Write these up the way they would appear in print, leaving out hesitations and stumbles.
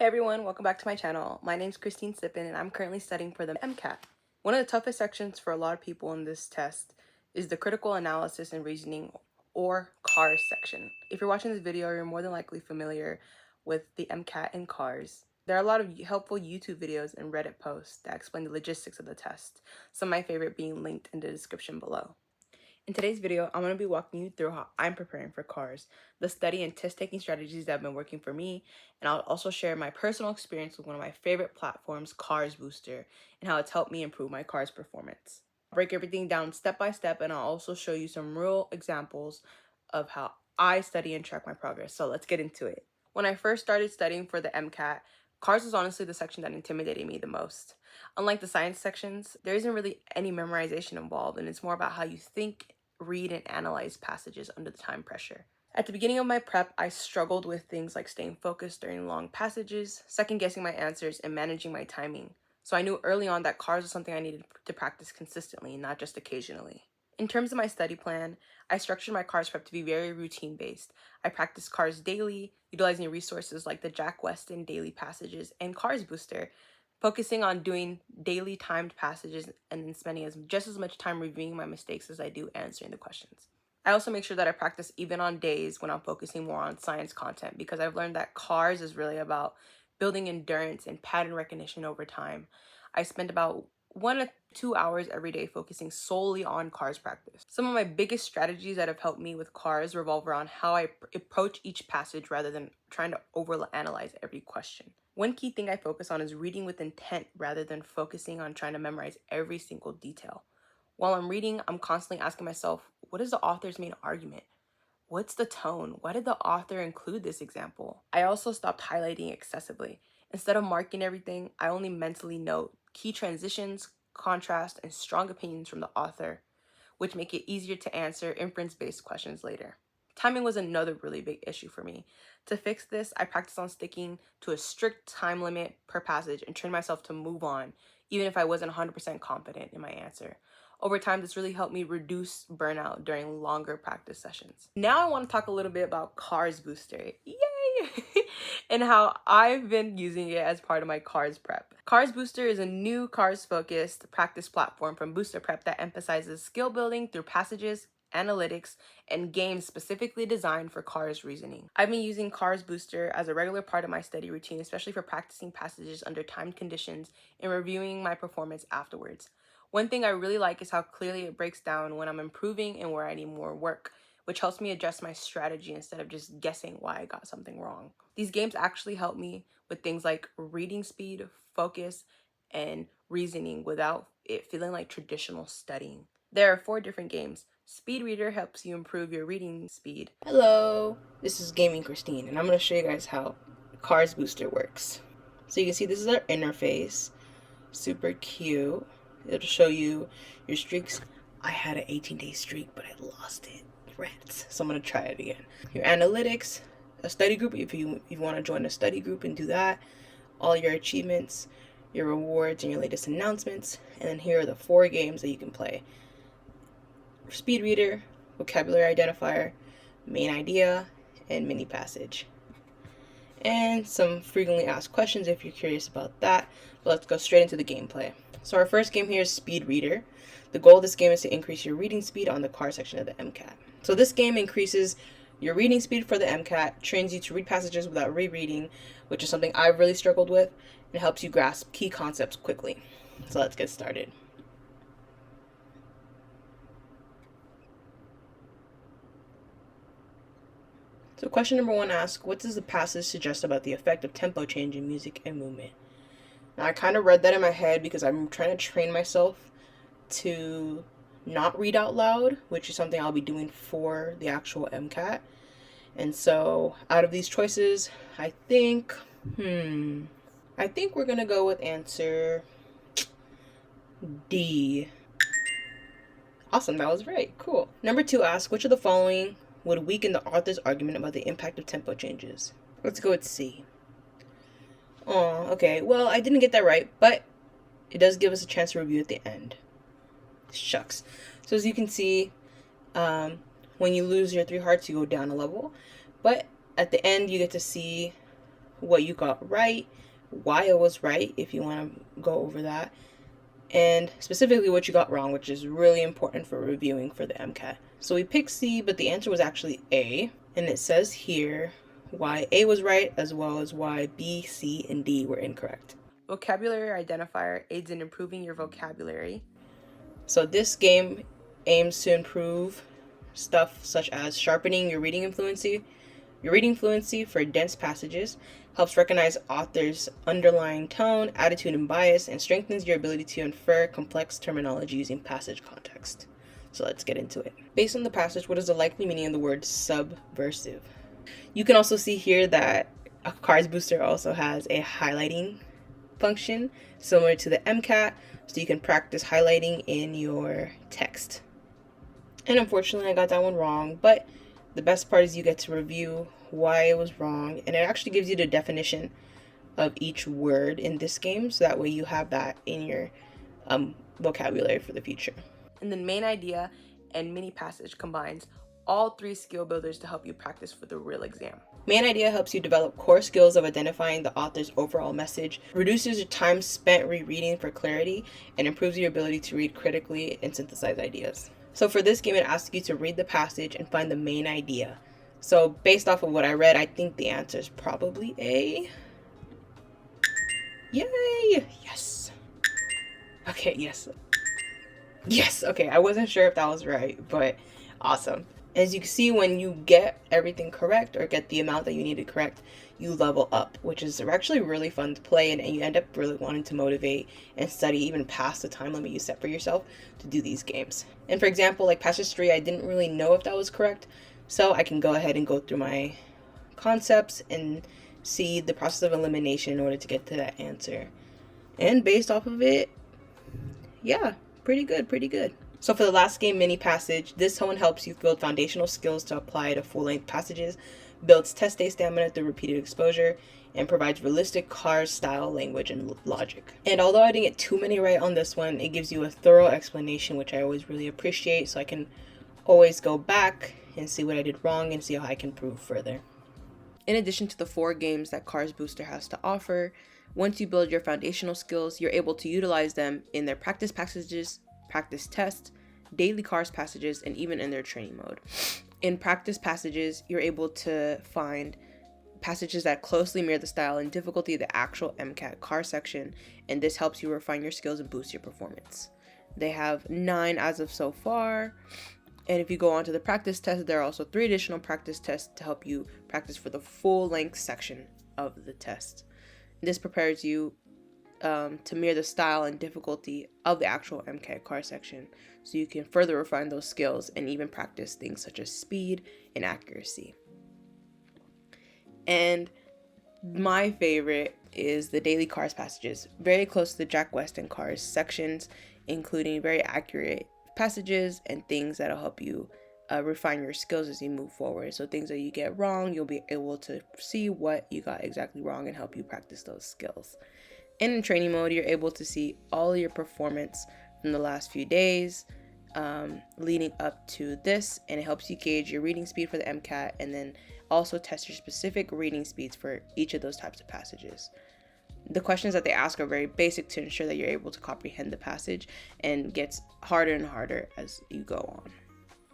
Hey everyone, welcome back to my channel. My name's Christine Sippin and I'm currently studying for the MCAT. One of the toughest sections for a lot of people in this test is the critical analysis and reasoning or CARS section. If you're watching this video, you're more than likely familiar with the MCAT and CARS. There are a lot of helpful YouTube videos and Reddit posts that explain the logistics of the test, some of my favorite being linked in the description below. In today's video, I'm going to be walking you through how I'm preparing for CARS, the study and test-taking strategies that have been working for me, and I'll also share my personal experience with one of my favorite platforms, CARSBooster, and how it's helped me improve my CARS performance. I'll break everything down step by step, and I'll also show you some real examples of how I study and track my progress. So let's get into it. When I first started studying for the MCAT, CARS was honestly the section that intimidated me the most. Unlike the science sections, there isn't really any memorization involved, and it's more about how you think, read, and analyze passages under the time pressure. At the beginning of my prep, I struggled with things like staying focused during long passages, second-guessing my answers, and managing my timing. So I knew early on that CARS was something I needed to practice consistently, not just occasionally. In terms of my study plan, I structured my CARS prep to be very routine-based. I practiced CARS daily, utilizing resources like the Jack Weston daily passages and CARSBooster, focusing on doing daily timed passages and then spending just as much time reviewing my mistakes as I do answering the questions. I also make sure that I practice even on days when I'm focusing more on science content, because I've learned that CARS is really about building endurance and pattern recognition over time. I spend about 1 to 2 hours every day focusing solely on CARS practice. Some of my biggest strategies that have helped me with CARS revolve around how I approach each passage rather than trying to overanalyze every question. One key thing I focus on is reading with intent rather than focusing on trying to memorize every single detail. While I'm reading, I'm constantly asking myself, what is the author's main argument? What's the tone? Why did the author include this example? I also stopped highlighting excessively. Instead of marking everything, I only mentally note key transitions, contrast, and strong opinions from the author, which make it easier to answer inference-based questions later. Timing was another really big issue for me. To fix this, I practiced on sticking to a strict time limit per passage and trained myself to move on, even if I wasn't 100% confident in my answer. Over time, this really helped me reduce burnout during longer practice sessions. Now I want to talk a little bit about CARSBooster. Yay! And how I've been using it as part of my CARS prep. CARSBooster is a new CARS-focused practice platform from Booster Prep that emphasizes skill building through passages, analytics, and games specifically designed for CARS reasoning. I've been using CARSBooster as a regular part of my study routine, especially for practicing passages under timed conditions and reviewing my performance afterwards. One thing I really like is how clearly it breaks down when I'm improving and where I need more work, which helps me adjust my strategy instead of just guessing why I got something wrong. These games actually help me with things like reading speed, focus, and reasoning without it feeling like traditional studying. There are 4 different games. Speed Reader helps you improve your reading speed. Hello, this is Gaming Christine, and I'm going to show you guys how CARSBooster works. So you can see this is our interface. Super cute. It'll show you your streaks. I had an 18-day streak, but I lost it. Rats. So I'm going to try it again. Your analytics, a study group, if you want to join a study group and do that. All your achievements, your rewards, and your latest announcements. And then here are the 4 games that you can play. Speed Reader, Vocabulary Identifier, Main Idea, and Mini Passage. And some frequently asked questions if you're curious about that. But let's go straight into the gameplay. So our first game here is Speed Reader. The goal of this game is to increase your reading speed on the CARS section of the MCAT. So this game increases your reading speed for the MCAT, trains you to read passages without rereading, which is something I've really struggled with, and helps you grasp key concepts quickly. So let's get started. So question number 1 asks, what does the passage suggest about the effect of tempo change in music and movement? Now, I kind of read that in my head because I'm trying to train myself to not read out loud, which is something I'll be doing for the actual MCAT. And so out of these choices, I think we're going to go with answer D. Awesome, that was right. Cool. Number 2 asks, which of the following would weaken the author's argument about the impact of tempo changes? Let's go with C. Oh, okay. Well, I didn't get that right, but it does give us a chance to review at the end. Shucks. So as you can see, when you lose your 3 hearts, you go down a level. But at the end, you get to see what you got right, why it was right, if you want to go over that, and specifically what you got wrong, which is really important for reviewing for the MCAT. So we picked C, but the answer was actually A, and it says here why A was right as well as why B, C, and D were incorrect. Vocabulary identifier aids in improving your vocabulary. So this game aims to improve stuff such as sharpening your reading fluency. Your reading fluency for dense passages helps recognize authors' underlying tone, attitude, and bias, and strengthens your ability to infer complex terminology using passage context. So let's get into it. Based on the passage, what is the likely meaning of the word subversive? You can also see here that a CARSBooster also has a highlighting function similar to the MCAT, so you can practice highlighting in your text. And unfortunately, I got that one wrong, but the best part is you get to review why it was wrong, and it actually gives you the definition of each word in this game, so that way you have that in your vocabulary for the future. And the main idea and mini passage combines all 3 skill builders to help you practice for the real exam. Main idea helps you develop core skills of identifying the author's overall message, reduces your time spent rereading for clarity, and improves your ability to read critically and synthesize ideas. So for this game, it asks you to read the passage and find the main idea. So based off of what I read, I think the answer is probably A. Yay! Yes! Okay, yes. Yes, okay, I wasn't sure if that was right, but awesome. As you can see, when you get everything correct or get the amount that you need to correct, you level up, which is actually really fun to play, and you end up really wanting to motivate and study even past the time limit you set for yourself to do these games. And for example, like passage 3, I didn't really know if that was correct, so I can go ahead and go through my concepts and see the process of elimination in order to get to that answer. And based off of it, yeah, pretty good. So for the last game mini passage, this one helps you build foundational skills to apply to full-length passages, builds test day stamina through repeated exposure, and provides realistic CARS style language and logic. And although I didn't get too many right on this one, it gives you a thorough explanation, which I always really appreciate, so I can always go back and see what I did wrong and see how I can improve further. In addition to the 4 games that CARSBooster has to offer, once you build your foundational skills, you're able to utilize them in their practice passages, practice tests, daily CARS passages, and even in their training mode. In practice passages, you're able to find passages that closely mirror the style and difficulty of the actual MCAT CARS section, and this helps you refine your skills and boost your performance. They have 9 as of so far, and if you go on to the practice test, there are also 3 additional practice tests to help you practice for the full-length section of the test. This prepares you to mirror the style and difficulty of the actual MCAT CARS section, so you can further refine those skills and even practice things such as speed and accuracy. And my favorite is the daily CARS passages, very close to the Jack Weston CARS sections, including very accurate passages and things that'll help you refine your skills as you move forward. So things that you get wrong, you'll be able to see what you got exactly wrong and help you practice those skills. And in training mode, you're able to see all your performance from the last few days leading up to this, and it helps you gauge your reading speed for the MCAT and then also test your specific reading speeds for each of those types of passages. The questions that they ask are very basic to ensure that you're able to comprehend the passage, and gets harder and harder as you go on.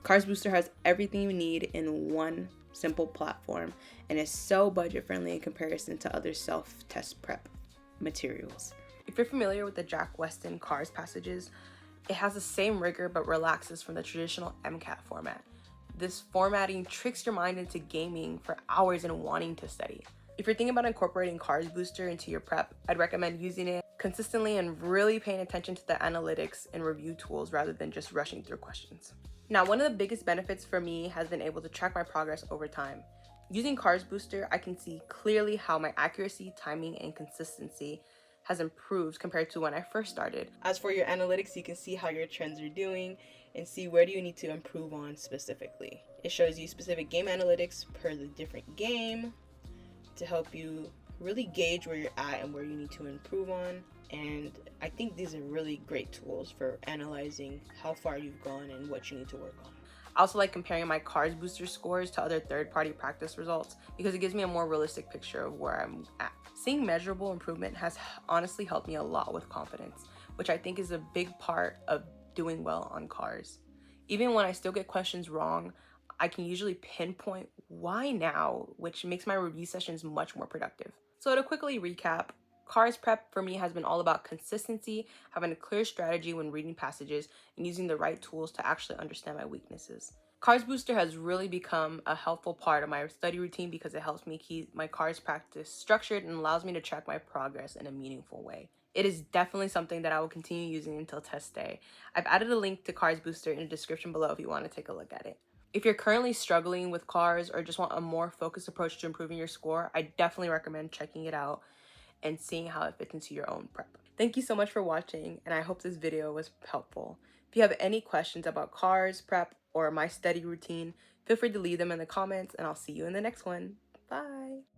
CARSBooster has everything you need in one simple platform and is so budget friendly in comparison to other self-test prep materials. If you're familiar with the Jack Weston CARS passages, it has the same rigor but relaxes from the traditional MCAT format. This formatting tricks your mind into gaming for hours and wanting to study. If you're thinking about incorporating CARSBooster into your prep, I'd recommend using it consistently and really paying attention to the analytics and review tools rather than just rushing through questions. Now, one of the biggest benefits for me has been able to track my progress over time. Using CARSBooster, I can see clearly how my accuracy, timing, and consistency has improved compared to when I first started. As for your analytics, you can see how your trends are doing and see where do you need to improve on specifically. It shows you specific game analytics per the different game to help you really gauge where you're at and where you need to improve on. And I think these are really great tools for analyzing how far you've gone and what you need to work on. I also like comparing my CARSBooster scores to other third-party practice results because it gives me a more realistic picture of where I'm at. Seeing measurable improvement has honestly helped me a lot with confidence, which I think is a big part of doing well on CARS. Even when I still get questions wrong, I can usually pinpoint why now, which makes my review sessions much more productive. So to quickly recap, CARS prep for me has been all about consistency, having a clear strategy when reading passages, and using the right tools to actually understand my weaknesses. CARSBooster has really become a helpful part of my study routine because it helps me keep my CARS practice structured and allows me to track my progress in a meaningful way. It is definitely something that I will continue using until test day. I've added a link to CARSBooster in the description below if you want to take a look at it. If you're currently struggling with CARS or just want a more focused approach to improving your score, I definitely recommend checking it out and seeing how it fits into your own prep. Thank you so much for watching, and I hope this video was helpful. If you have any questions about CARS prep or my study routine, feel free to leave them in the comments, and I'll see you in the next one. Bye!